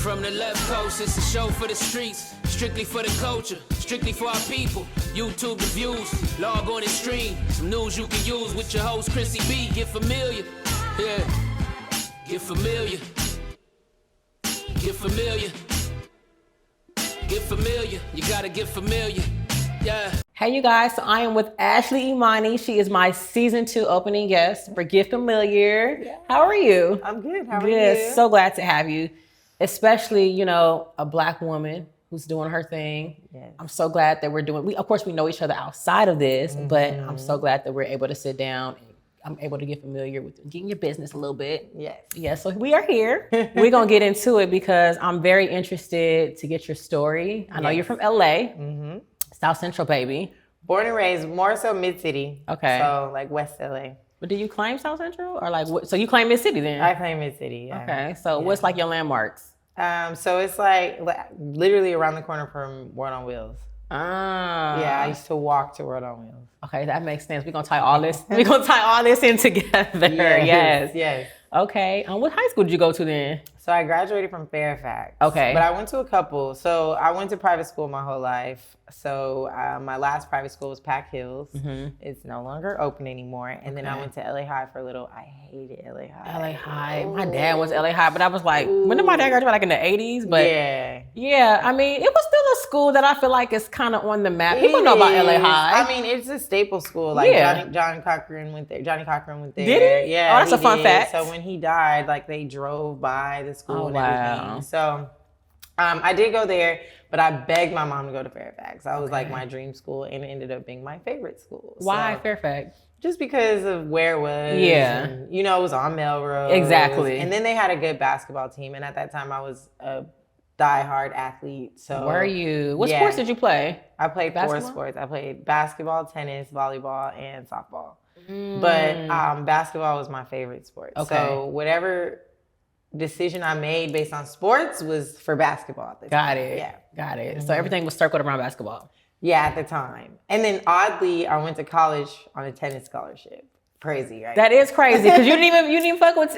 From the left coast, it's a show for the streets, strictly for the culture, strictly for our people. YouTube the views, log on and stream. Some news you can use with your host Khrissy B. Get familiar, yeah. Get familiar. Get familiar. Get familiar. You gotta get familiar. Yeah. Hey you guys, so I am with Ashley Imani. She is my season 2 opening guest for Get Familiar. Yeah. How are you? I'm good. How are you? So glad to have you. Especially, you know, a Black woman who's doing her thing. Yes. I'm so glad that we're doing, of course we know each other outside of this, but I'm so glad that we're able to sit down and I'm able to get familiar with getting your business a little bit. Yes. Yeah, so we are here. We're gonna get into it because I'm very interested to get your story. I know you're from LA, South Central baby. Born and raised, more so Mid-City. Okay. So like West LA. But do you claim South Central or like what? So you claim Mid-City then? I claim Mid-City, yeah. Okay, so what's like your landmarks? So it's like literally around the corner from World on Wheels. Ah. Yeah, I used to walk to World on Wheels. Okay, that makes sense. We're gonna tie all this. We're gonna tie all this in together. Yes. Okay. What high school did you go to then? So I graduated from Fairfax. Okay. But I went to a couple. So I went to private school my whole life. So my last private school was Pack Hills. It's no longer open anymore. And then I went to LA High for a little. I hated LA High. LA High. My dad was LA High, but I was like, when did my dad graduate? Like in the 80s? But yeah. I mean, it was still a school that I feel like is kind of on the map. People know about LA High. I mean, it's a staple school. Like Johnny Cochran went there. Did he? Yeah. Oh, that's a fun fact. So when he died, like they drove by the school and everything. Wow. So I did go there, but I begged my mom to go to Fairfax. That was like my dream school, and it ended up being my favorite school. Why Fairfax? Just because of where it was. Yeah. And, you know, it was on Melrose. Exactly. And then they had a good basketball team, and at that time I was a diehard athlete. So were you? What sports did you play? I played basketball? 4 sports. I played basketball, tennis, volleyball, and softball. But basketball was my favorite sport. Okay. So whatever decision I made based on sports was for basketball at the time. Got it. Yeah. Got it. So everything was circled around basketball. Yeah, at the time. And then oddly, I went to college on a tennis scholarship. Crazy, right? That is crazy because you didn't even fuck with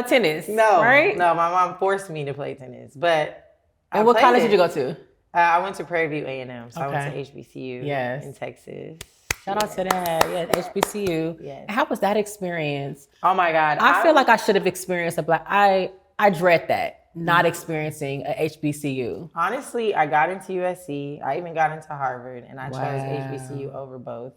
tennis. No, right? No, my mom forced me to play tennis. But and what college did you go to? I went to Prairie View A&M. So I went to HBCU in Texas. Shout out to that. Yeah, HBCU. Yes. How was that experience? Oh my God. I feel like I should have experienced I dread that, not experiencing a HBCU. Honestly, I got into USC. I even got into Harvard, and I chose HBCU over both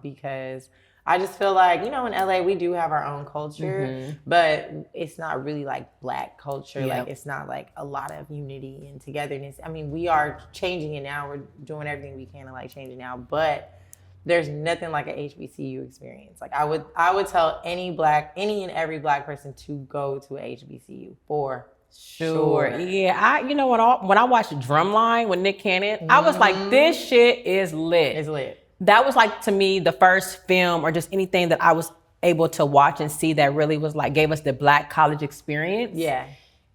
because I just feel like, you know, in LA, we do have our own culture, but it's not really like Black culture. Like, it's not like a lot of unity and togetherness. I mean, we are changing it now. We're doing everything we can to like change it now, but there's nothing like an HBCU experience. Like I would tell any and every Black person to go to a HBCU for sure. Yeah, you know what? When I watched Drumline with Nick Cannon, I was like, this shit is lit. It's lit. That was like, to me, the first film or just anything that I was able to watch and see that really was like, gave us the Black college experience. Yeah.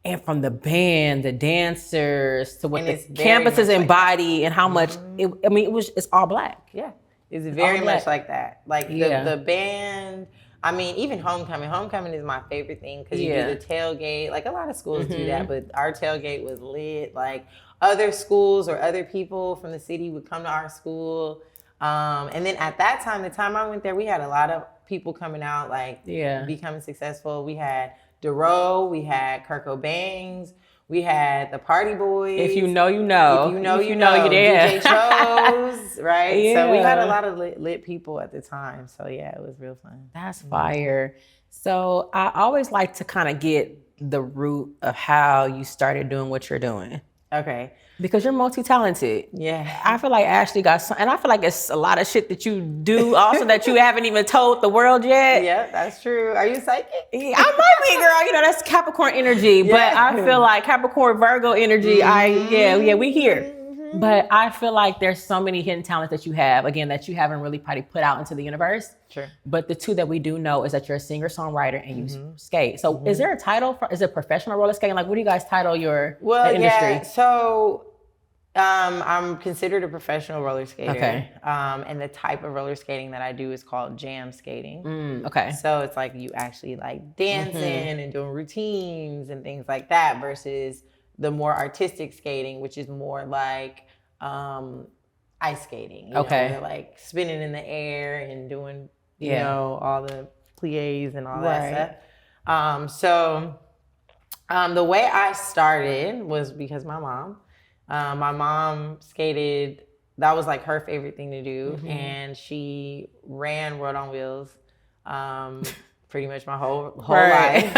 And from the band, the dancers, to what the campuses embody and how much, it's all Black. Yeah. It's very much like that. Like the band, I mean, even homecoming. Homecoming is my favorite thing because you do the tailgate. Like a lot of schools do that, but our tailgate was lit. Like other schools or other people from the city would come to our school. And then at that time, the time I went there, we had a lot of people coming out, like becoming successful. We had DeRoe, we had Kurt Cobain's. We had the Party Boys. If you know, you know. If you know, you know. You're there. DJ Chose, right? Yeah. So we had a lot of lit people at the time. So yeah, it was real fun. That's fire. So I always like to kind of get the root of how you started doing what you're doing. Okay. Because you're multi-talented. Yeah. I feel like Ashley got some, and I feel like it's a lot of shit that you do also that you haven't even told the world yet. Yeah, that's true. Are you psychic? Yeah, I might be, girl. You know, that's Capricorn energy. But I feel like Capricorn, Virgo energy, we here. But I feel like there's so many hidden talents that you have, again, that you haven't really probably put out into the universe. Sure. But the two that we do know is that you're a singer-songwriter and you skate. So is there a title for, is it professional roller skating? Like, what do you guys title your industry? Yeah, so I'm considered a professional roller skater. Okay. And the type of roller skating that I do is called jam skating. Okay. So it's like you actually like dancing and doing routines and things like that versus the more artistic skating, which is more like ice skating. You know, they're like spinning in the air and doing, you know, all the plies and all that stuff. So the way I started was because my mom skated. That was like her favorite thing to do. And she ran World on Wheels pretty much my whole life.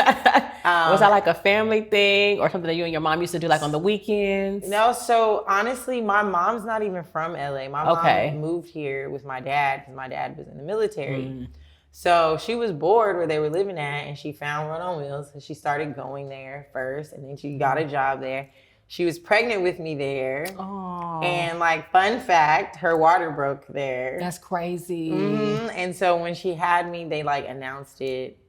Was that like a family thing or something that you and your mom used to do like on the weekends? No, so honestly, my mom's not even from LA. My mom moved here with my dad because my dad was in the military. So she was bored where they were living at, and she found World on Wheels, and she started going there first, and then she got a job there. She was pregnant with me there. Aww. And like, fun fact, her water broke there. That's crazy. And so when she had me, they like announced it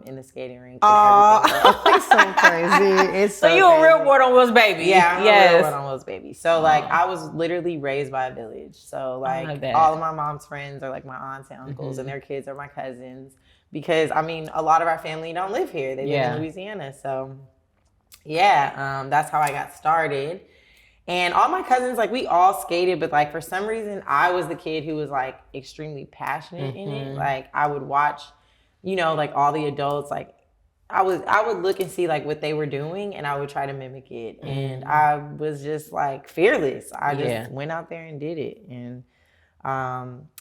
in the skating rink. Oh, it's so crazy. It's so you a real World on Wheels baby. Yeah, I'm a real World on Wheels baby. So like, I was literally raised by a village. So like, all of my mom's friends are like my aunts and uncles, and their kids are my cousins. Because I mean, a lot of our family don't live here. They live in Louisiana. So that's how I got started. And all my cousins, like, we all skated, but like, for some reason, I was the kid who was like extremely passionate in it. Like, I would watch, you know, like all the adults, like I would look and see like what they were doing, and I would try to mimic it. And I was just like fearless. I just went out there and did it. And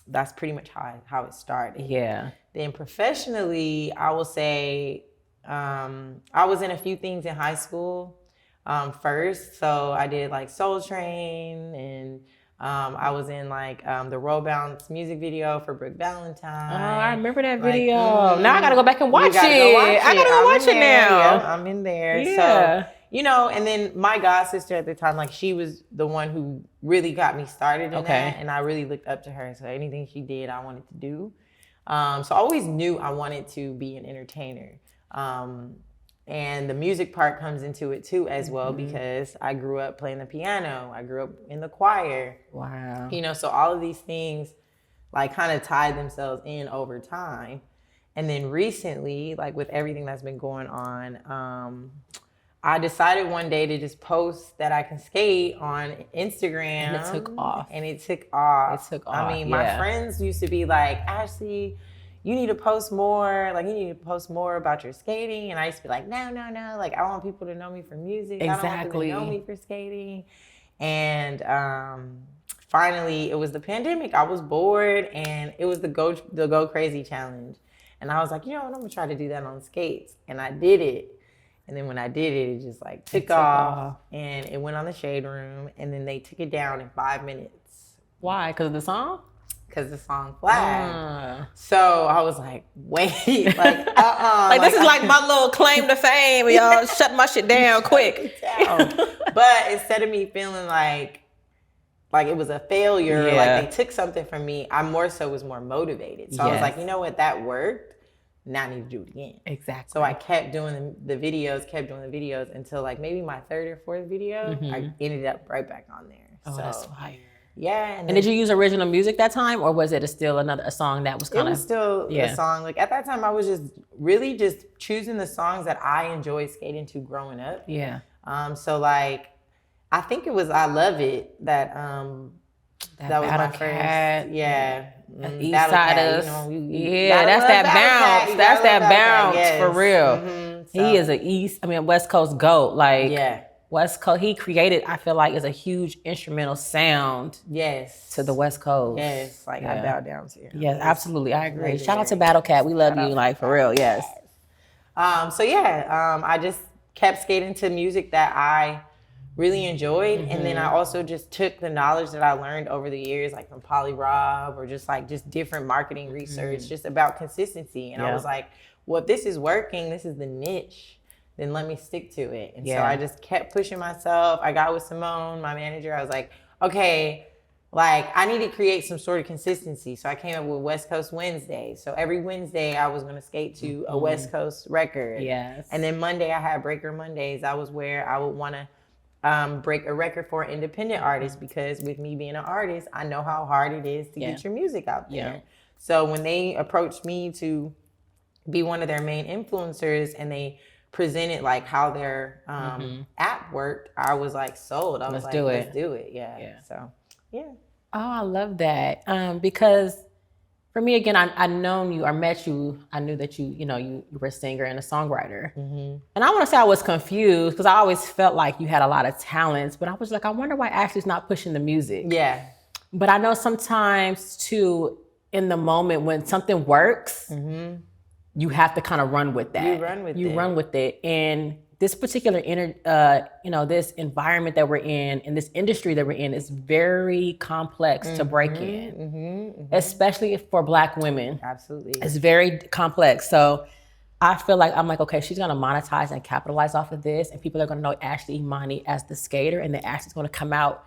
that's pretty much how it started. Yeah. Then professionally, I will say, I was in a few things in high school first. So I did like Soul Train, and I was in like the Roll Bounce music video for Brooke Valentine. Oh, I remember that video. Now I gotta go back and watch it. I gotta go watch it now. Yeah, I'm in there. Yeah. So, you know, and then my god sister at the time, like, she was the one who really got me started in that, and I really looked up to her. So anything she did, I wanted to do. So I always knew I wanted to be an entertainer. And the music part comes into it too as well, because I grew up playing the piano. I grew up in the choir. Wow. You know, so all of these things like kind of tied themselves in over time. And then recently, like with everything that's been going on, I decided one day to just post that I can skate on Instagram. And it took off. I mean, my friends used to be like, Ashley, you need to post more. Like, you need to post more about your skating. And I used to be like, no. Like, I want people to know me for music. Exactly. I don't want them to know me for skating. And finally, it was the pandemic. I was bored, and it was the Go Crazy challenge. And I was like, you know what? I'm going to try to do that on skates. And I did it. And then when I did it, it just like took off. And it went on the Shade Room. And then they took it down in 5 minutes. Why? Because of the song? Because the song flagged. So I was like, wait, like, like, this is like my little claim to fame. Y'all shut my shit down quick. But instead of me feeling like it was a failure, like they took something from me, I more so was more motivated. So I was like, you know what, that worked. Now I need to do it again. Exactly. So I kept doing the videos until like maybe my third or fourth video, I ended up right back on there. Oh, so that's fire. Yeah. And did you use original music that time, or was it still a song that was kind of? It was still a song. Like, at that time, I was just really just choosing the songs that I enjoyed skating to growing up. Yeah. So like, I think it was "I Love It" that was my first. Yeah. East side us. That's that bounce. That's that bounce for real. He is a West Coast GOAT. Like, West Coast, he created, I feel like, is a huge instrumental sound. To the West Coast. I bow down to you. Yes, absolutely, I agree. Shout out to Battle Cat, we love you, like, for real. Yes. I just kept skating to music that I really enjoyed, and then I also just took the knowledge that I learned over the years, like from Polly Rob, or just different marketing research, just about consistency. And I was like, well, if this is working, this is the niche, then let me stick to it. And so I just kept pushing myself. I got with Simone, my manager. I was like, okay, like, I need to create some sort of consistency. So I came up with West Coast Wednesday. So every Wednesday I was going to skate to a West Coast record. Yes. And then Monday I had Breaker Mondays. That was where I would want to break a record for an independent artist, because with me being an artist, I know how hard it is to get your music out there. So when they approached me to be one of their main influencers, and they presented like how their app worked, I was like sold. I was like, let's do it. Yeah. So, yeah. Oh, I love that. Because for me, again, I known you, I met you, I knew that you were a singer and a songwriter. And I want to say I was confused because I always felt like you had a lot of talents, but I was like, I wonder why Ashley's not pushing the music. Yeah. But I know sometimes too, in the moment when something works, you have to kind of run with that. You run with it. And this particular, this environment that we're in and this industry that we're in is very complex to break in, especially for Black women. Absolutely. It's very complex. So I feel like, I'm like, okay, she's going to monetize and capitalize off of this. And people are going to know Ashley Imani as the skater. And then Ashley's going to come out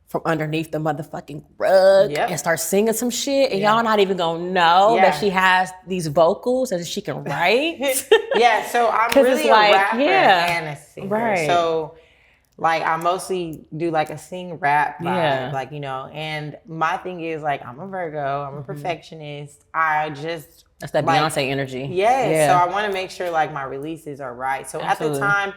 from underneath the motherfucking rug and start singing some shit, and y'all not even gonna know that she has these vocals and she can write. So I'm really a rapper and a singer. Right. So like I mostly do like a sing rap vibe, like, and my thing is like I'm a Virgo, I'm a perfectionist. That's that Beyonce energy. So I want to make sure like my releases are right. So at the time,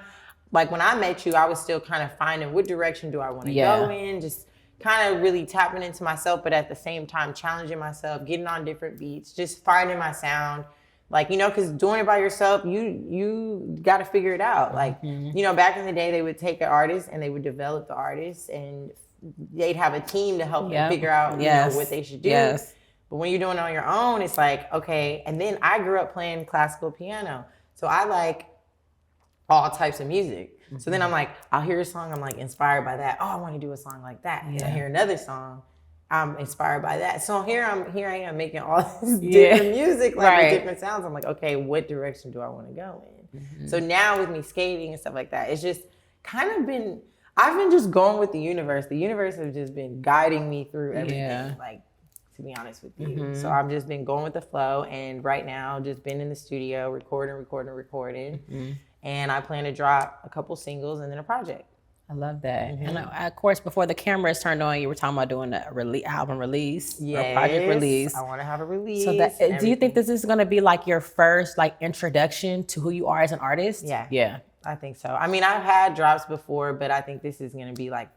like when I met you, I was still kind of finding what direction do I want to go in, just kind of really tapping into myself, but at the same time challenging myself, getting on different beats, just finding my sound. Like, because doing it by yourself, you got to figure it out. Like, back in the day, they would take an artist and they would develop the artist and they'd have a team to help them figure out what they should do. But when you're doing it on your own, it's like, okay. And then I grew up playing classical piano. So I like all types of music. So then I'm like, I'll hear a song, I'm like inspired by that. Oh, I want to do a song like that. And I hear another song, I'm inspired by that. So here I am making all this different music, like with different sounds. I'm like, okay, what direction do I want to go in? So now with me skating and stuff like that, it's just kind of I've been just going with the universe. The universe has just been guiding me through everything, like, to be honest with you. So I've just been going with the flow, and right now just been in the studio recording. And I plan to drop a couple singles and then a project. I love that. And of course, before the camera is turned on, you were talking about doing a album release or a project release. I want to have a release. So do you think this is going to be like your first like introduction to who you are as an artist? Yeah. I think so. I mean, I've had drops before, but I think this is going to be like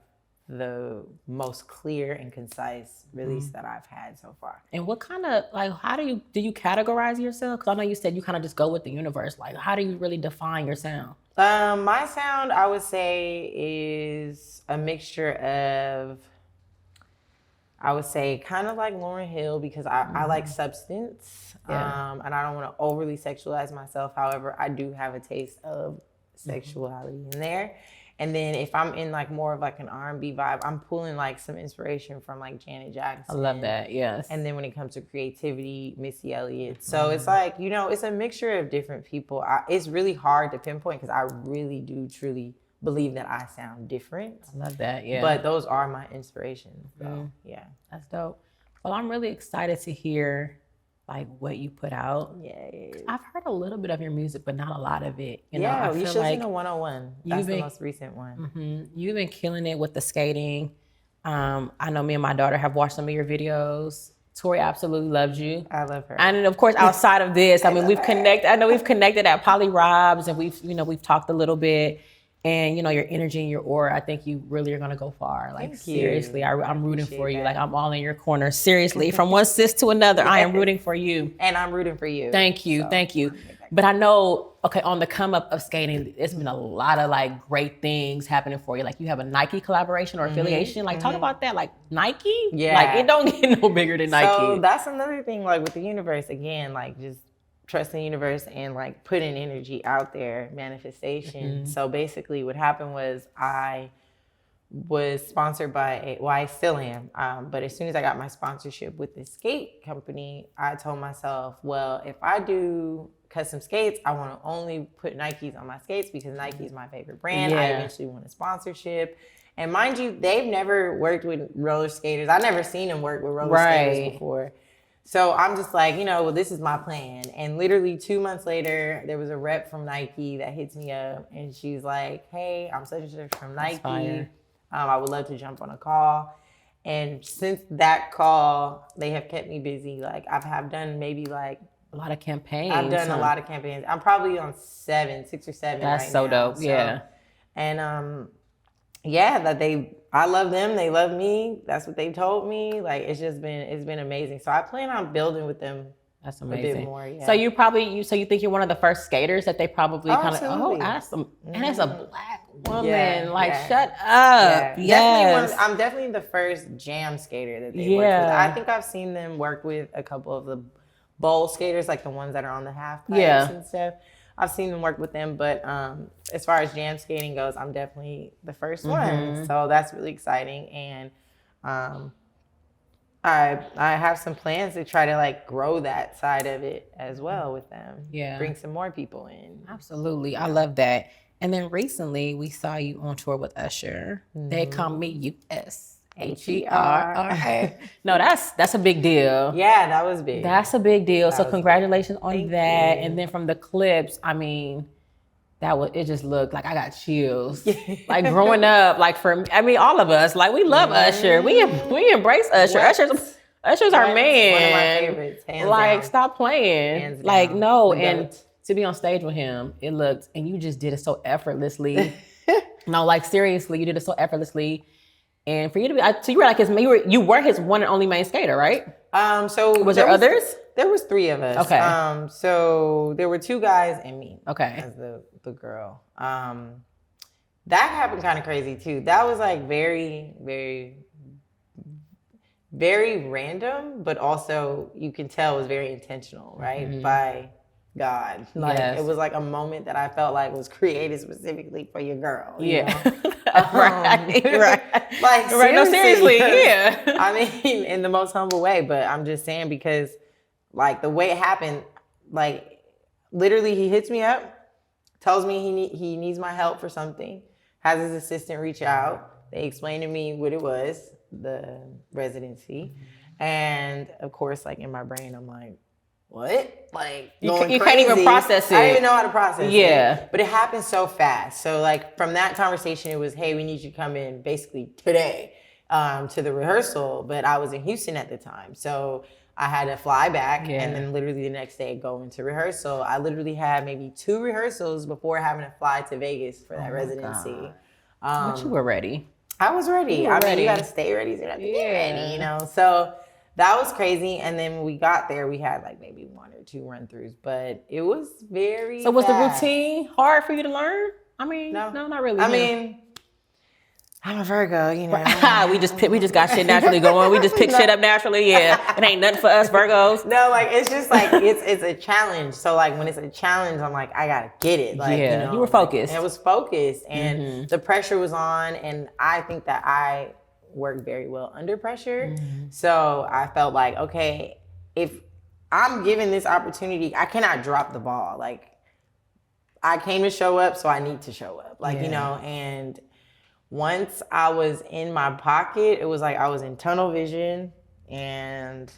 the most clear and concise release that I've had so far. And what kind of, like, how do you categorize yourself? Because I know you said you kind of just go with the universe. Like, how do you really define your sound? My sound, I would say, is a mixture of, I would say, kind of like Lauryn Hill, because I like substance, and I don't want to overly sexualize myself. However, I do have a taste of sexuality in there. And then if I'm in like more of like an R&B vibe, I'm pulling like some inspiration from like Janet Jackson. I love that, yes. And then when it comes to creativity, Missy Elliott. So it's like, it's a mixture of different people. It's really hard to pinpoint because I really do truly believe that I sound different. I love that, yeah. But those are my inspirations. So yeah. That's dope. Well, I'm really excited to hear like what you put out. I've heard a little bit of your music, but not a lot of it. You should listen to 101. That's the most recent one. You've been killing it with the skating. I know me and my daughter have watched some of your videos. Tori absolutely loves you. I love her. And of course, outside of this, I mean, we've connected. I know we've connected at Poly Rob's, and we've talked a little bit. And your energy and your aura, I think you really are gonna go far. Like seriously, I'm rooting for you. Like I'm all in your corner. Seriously, from one sis to another, I am rooting for you. And I'm rooting for you. Thank you. But I know, on the come up of skating, it's been a lot of like great things happening for you. Like you have a Nike collaboration or affiliation. Like talk about that. Like Nike, like it don't get no bigger than Nike. So that's another thing. Like with the universe, again, like just trust the universe and like putting energy out there, manifestation. So basically what happened was I was sponsored by I still am. But as soon as I got my sponsorship with the skate company, I told myself, well, if I do custom skates, I want to only put Nikes on my skates because Nike is my favorite brand. I eventually want a sponsorship. And mind you, they've never worked with roller skaters. I've never seen them work with roller skaters before. So I'm just like, well, this is my plan. And literally 2 months later, there was a rep from Nike that hits me up. And she's like, hey, I'm such and such from Nike. I would love to jump on a call. And since that call, they have kept me busy. Like I have done maybe like a lot of campaigns. I've done a lot of campaigns. I'm probably on 6 or 7 That's right so now. dope. Yeah. And I love them. They love me. That's what they told me. Like it's been amazing. So I plan on building with them. That's amazing. A bit more, yeah. So you think you're one of the first skaters that they probably kind of and as a black woman, shut up. Yeah. I'm definitely the first jam skater that they worked with. I think I've seen them work with a couple of the bowl skaters, like the ones that are on the half pipes and stuff. I've seen them work with them, but as far as jam skating goes, I'm definitely the first one. So that's really exciting, and I have some plans to try to like grow that side of it as well with them. Yeah. Bring some more people in. Absolutely. I love that. And then recently we saw you on tour with Usher. They call me USHER. No, that's a big deal. Yeah, that was big. That's a big deal. So congratulations on that. You. And then from the clips, I mean, it just looked like I got chills. Like growing up, like all of us, like we love Usher. We embrace Usher. Usher's our man. One of my favorites. Hands like down. Stop playing. Hands like down. No, and to be on stage with him, it looked, and you just did it so effortlessly. No, like seriously, you did it so effortlessly. And for you to be, so you were like you were his one and only main skater, right? So was there others? There was 3 of us. Okay. So there were 2 guys and me. Okay. As the girl. That happened kind of crazy too. That was like very, very, very random, but also you can tell it was very intentional, right? By God. Like it was like a moment that I felt like was created specifically for your girl. You know? Right. Like right. No, seriously, yeah. I mean, in the most humble way, but I'm just saying because like the way it happened, like literally he hits me up, tells me he needs my help for something, has his assistant reach out. They explained to me what it was, the residency. And of course, like in my brain, I'm like, what? Like you can't even process it. I didn't even know how to process it. Yeah. But it happened so fast. So like from that conversation, it was, hey, we need you to come in basically today to the rehearsal. But I was in Houston at the time. So I had to fly back and then literally the next day go into rehearsal. I literally had maybe 2 rehearsals before having to fly to Vegas for that residency. But you were ready. I was ready. Mean, you got to stay ready. So you have to get ready, you know? So that was crazy. And then when we got there, we had like maybe 1 or 2 run-throughs, but it was very So was fast. The routine hard for you to learn? I mean, no not really. I mean, I'm a Virgo, you know. we just got shit naturally going. We just pick shit up naturally. Yeah, it ain't nothing for us Virgos. No, like it's just like it's a challenge. So like when it's a challenge, I'm like I gotta get it. Like you know, you were focused. Like, I was focused, and the pressure was on, and I think that I work very well under pressure. So I felt like, okay, if I'm given this opportunity, I cannot drop the ball. Like I came to show up, so I need to show up. Like you know, and once I was in my pocket, it was like I was in tunnel vision, and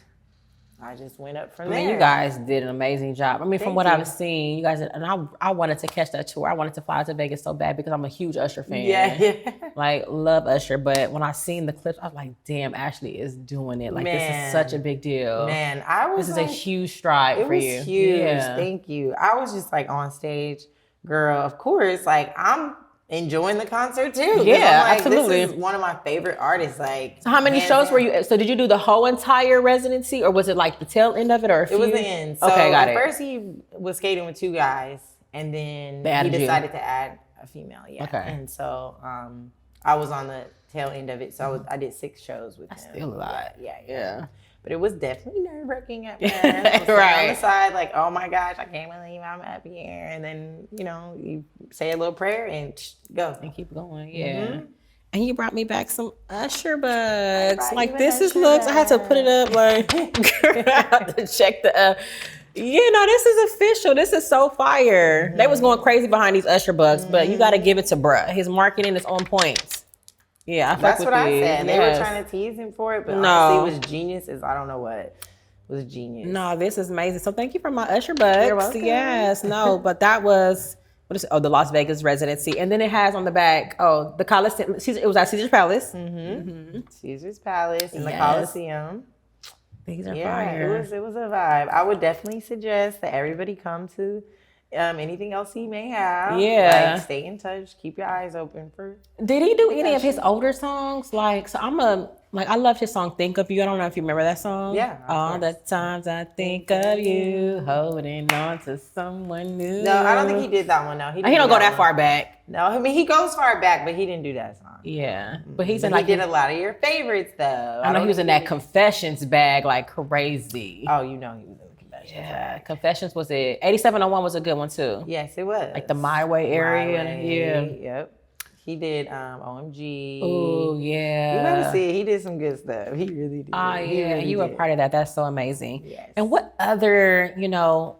I just went up from there. I mean, you guys did an amazing job. I mean, from what I've seen, you guys did, and I wanted to catch that tour. I wanted to fly to Vegas so bad because I'm a huge Usher fan. Yeah. Like, love Usher. But when I seen the clips, I was like, damn, Ashley is doing it. Like, this is such a big deal. Man, this is a huge stride for you. It was huge. Yeah. Thank you. I was just like on stage, girl, of course, like I'm enjoying the concert too. Yeah, like, absolutely. This is one of my favorite artists. Like, so how many shows were you? So did you do the whole entire residency, or was it like the tail end of it, or a few? It was the end. So okay, got it. First he was skating with 2 guys, and then he decided to add a female. Yeah. Okay. And so I was on the tail end of it. So I did 6 shows with him. Still a lot. Yeah. But it was definitely nerve-wracking at first. I was on the side, like, oh my gosh, I can't believe I'm up here. And then, you know, you say a little prayer and go. And keep going, And you brought me back some Usher bugs. Like, this is looks, I had to put it up, like, I had to check the, this is official. This is so fire. They was going crazy behind these Usher bugs, but you got to give it to bruh. His marketing is on point. Yeah, that's what I said. They were trying to tease him for it, but honestly, it was Genius. I don't know what. It was genius. No, this is amazing. So thank you for my Usher bugs. You're welcome. Yes, no, but that was the Las Vegas residency, and then it has on the back the Coliseum. It was at Caesar's Palace. Caesar's Palace in the Coliseum. These are Yeah, fire. it was a vibe. I would definitely suggest that everybody come to anything else he may have. Yeah. Like, stay in touch. Keep your eyes open for. Did he do any of his older songs? Like, so I love his song "Think of You." I don't know if you remember that song. Yeah. All the times I think of you, holding on to someone new. No, I don't think he did that one. No, He don't go that far back. No, I mean he goes far back, but he didn't do that song. Yeah, but he's But in like he did a lot of your favorites though. I know he was in that Confessions bag like crazy. Oh, you know he was in the Confessions. Yeah, Confessions was it. 8701 was a good one too. Yes, it was. Like the My Way area. My Way, Yeah. Yep. He did OMG. Oh yeah. You gotta see it. He did some good stuff. He really did. Oh yeah, really you were did. part of that. That's so amazing. Yes. And what other,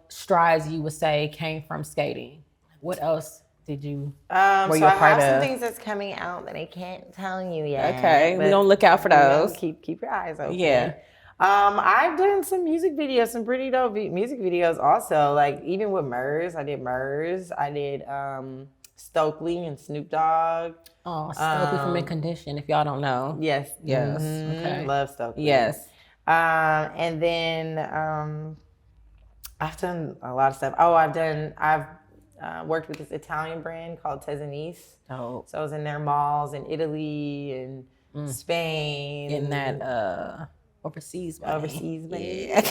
strides you would say came from skating? What else did you? So I you a part have some of? things that's coming out that I can't tell you yet. Okay, but we gonna look out for those. Keep your eyes open. Yeah. I've done some music videos, some pretty dope music videos also. Like even with Murs, I did Murs. I did Stokely and Snoop Dogg. Oh, Stokely from In Condition. If y'all don't know. Yes. Yes. Mhm. Okay. Love Stokely. Yes. And then I've done a lot of stuff. Oh, I've worked with this Italian brand called Tesanice. Oh. So I was in their malls in Italy and Spain. In that overseas money. Overseas money. Yeah.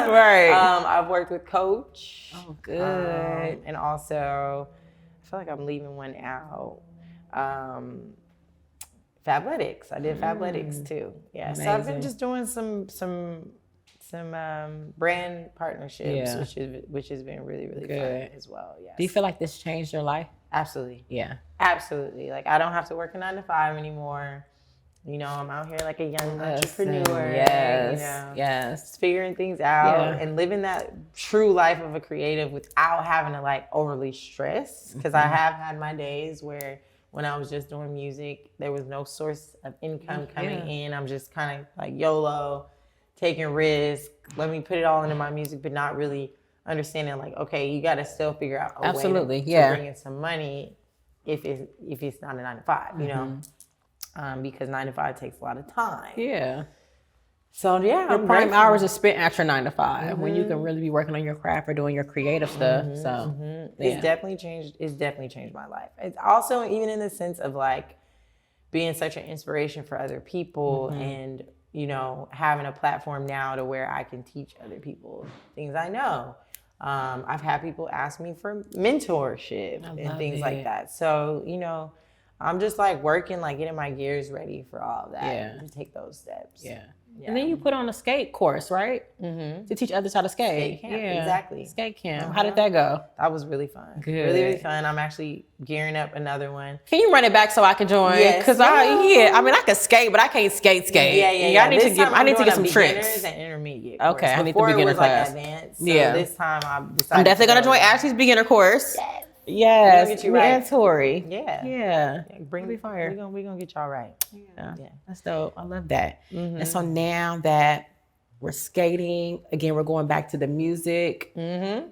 Right. I've worked with Coach. Oh, good. And also, I feel like I'm leaving one out. Fabletics. I did Fabletics too. Yeah. Amazing. So I've been just doing some brand partnerships, Yeah. which has been really, really Good. fun as well. Yes. Do you feel like this changed your life? Absolutely. Yeah. Absolutely. Like I don't have to work a 9-to-5 anymore. I'm out here like a young entrepreneur. Yes. Yes. Just figuring things out Yeah. and living that true life of a creative without having to like overly stress. Because I have had my days where when I was just doing music, there was no source of income coming in. I'm just kind of like YOLO, taking risks. Let me put it all into my music, but not really understanding like, okay, you got to still figure out a way to bring in some money if it's not a 9-to-5, you know. Because 9-to-5 takes a lot of time. Yeah. So yeah, Your prime hours are spent after 9-to-5 when you can really be working on your craft or doing your creative stuff. So it's definitely changed. It's definitely changed my life. It's also even in the sense of like being such an inspiration for other people and having a platform now to where I can teach other people things I know. I've had people ask me for mentorship and things like that. So I'm just like working, like getting my gears ready for all of that to take those steps. Yeah. And then you put on a skate course, right? To teach others how to skate. Skate camp, exactly. Skate camp. How did that go? That was really fun. Good. Really, really fun. I'm actually gearing up another one. Can you run it back so I can join? Yes. Because I can skate, but I can't skate. Yeah. I need to get some tricks. Beginners and intermediate. Okay, course. I need the Before beginner it was class. Like advanced. So this time I'm decided. I'm definitely gonna join Ashley's beginner course. Yes. Yes. Get you right. And Tori. Yeah. Yeah. Bring me fire. We're gonna get y'all right. Yeah. That's dope. I love that. And so now that we're skating, again, we're going back to the music.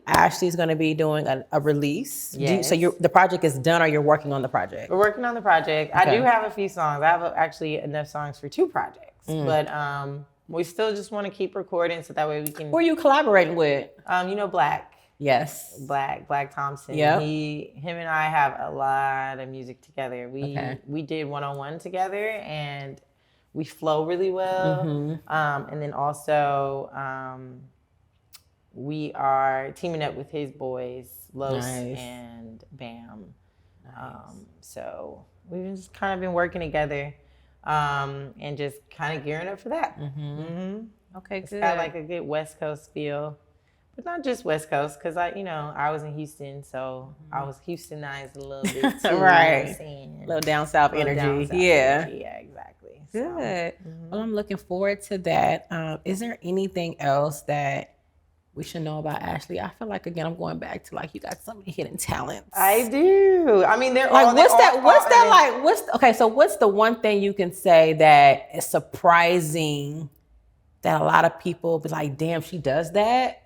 Ashley's going to be doing a release. Yes. So the project is done or you're working on the project? We're working on the project. Okay. I do have a few songs. I have actually enough songs for 2 projects. But we still just want to keep recording so that way we can... Who are you collaborating with? Black. Yes. Black Thompson. Yep. Him and I have a lot of music together. We did 101 together and we flow really well. And then also we are teaming up with his boys, Los and Bam. So we've just kind of been working together and just kind of gearing up for that. Okay, It's good. got like a good West Coast feel. But not just West Coast, because I was in Houston, so I was Houstonized a little bit too. Right. A little down south energy. Yeah, exactly. Good. Well, I'm looking forward to that. Is there anything else that we should know about Ashley? I feel like, again, I'm going back to like you got so many hidden talents. I do. I mean, they're like, all, what's the one thing you can say that is surprising that a lot of people be like, damn, she does that?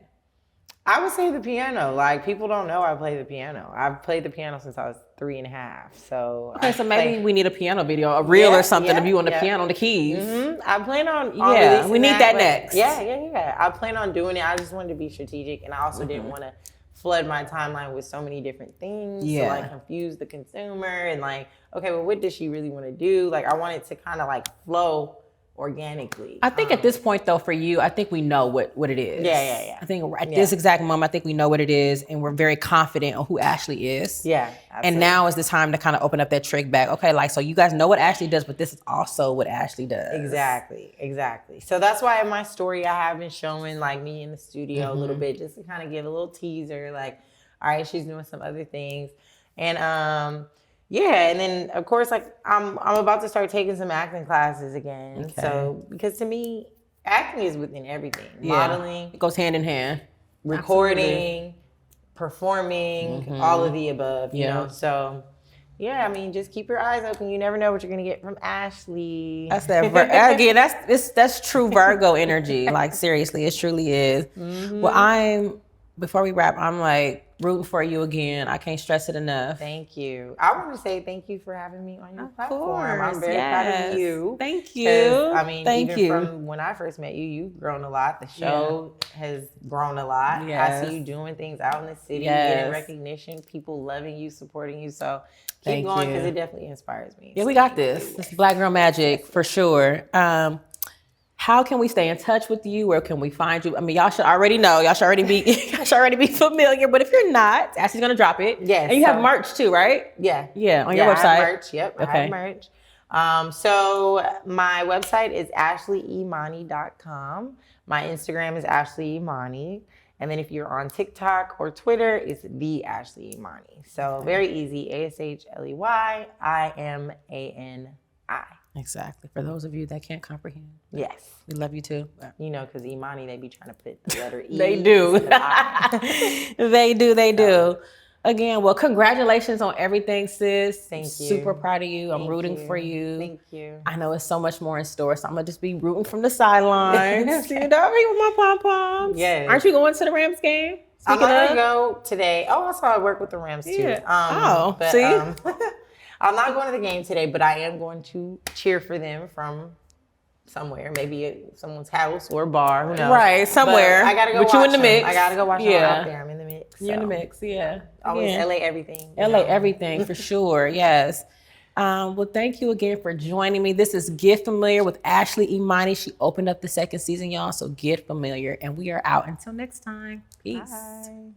I would say the piano. Like, people don't know I play the piano. I've played the piano since I was 3.5. So okay, so maybe we need a piano video, a reel or something of you on the piano, the keys. I plan on we need that next. Yeah. I plan on doing it. I just wanted to be strategic, and I also didn't want to flood my timeline with so many different things to like confuse the consumer and like, okay, well, what does she really want to do? Like, I want it to kind of like flow organically. I think at this point, though, for you, I think we know what it is. Yeah. I think at this exact moment, I think we know what it is, and we're very confident on who Ashley is. Yeah, absolutely. And now is the time to kind of open up that trick bag. Okay, like, so you guys know what Ashley does, but this is also what Ashley does. Exactly. So that's why in my story, I have been showing like me in the studio a little bit, just to kind of give a little teaser, like, all right, she's doing some other things. And yeah, and then of course, like I'm about to start taking some acting classes again. Okay. So because to me, acting is within everything. Modeling, it goes hand in hand. Recording, performing, all of the above. You know, so yeah, I mean, just keep your eyes open. You never know what you're gonna get from Ashley. That's that. Again, that's true Virgo energy. Like seriously, it truly is. Well, before we wrap, I'm like rooting for you again. I can't stress it enough. Thank you. I want to say thank you for having me on your platform. I'm very proud of you. Thank you. I mean, even from when I first met you, you've grown a lot. The show has grown a lot. I see you doing things out in the city, getting recognition, people loving you, supporting you. So keep going because it definitely inspires me. Yeah, we got this. It's Black Girl Magic for sure. How can we stay in touch with you? Where can we find you? I mean, y'all should already know. Y'all should already be familiar. But if you're not, Ashley's gonna drop it. Yes. And you have merch too, right? Yeah. On your website. I have merch. Yep. I have merch. So my website is ashleyimani.com. My Instagram is Ashley Imani. And then if you're on TikTok or Twitter, it's the Ashley Imani. So very easy. ASHLEYIMANI. Exactly. For those of you that can't comprehend. Yes. We love you too. You know, because Imani, they be trying to put the letter E. They do. They do. Again, well, congratulations on everything, sis. Thank you. Super proud of you. I'm rooting for you. Thank you. I know it's so much more in store, so I'm going to just be rooting from the sidelines. You know, with my pom-poms. Yes. Aren't you going to the Rams game? I'm going to go today. Oh, I saw I work with the Rams too. Yeah. See? I'm not going to the game today, but I am going to cheer for them from somewhere, maybe at someone's house or a bar. Who knows? Right, somewhere. But I gotta go. But you in the mix. I gotta go watch them out there. I'm in the mix. You're in the mix, yeah. Always LA everything. LA everything for sure. Yes. Well, thank you again for joining me. This is Get Familiar with Ashley Imani. She opened up the second season, y'all. So get familiar, and we are out. Until next time. Peace. Bye.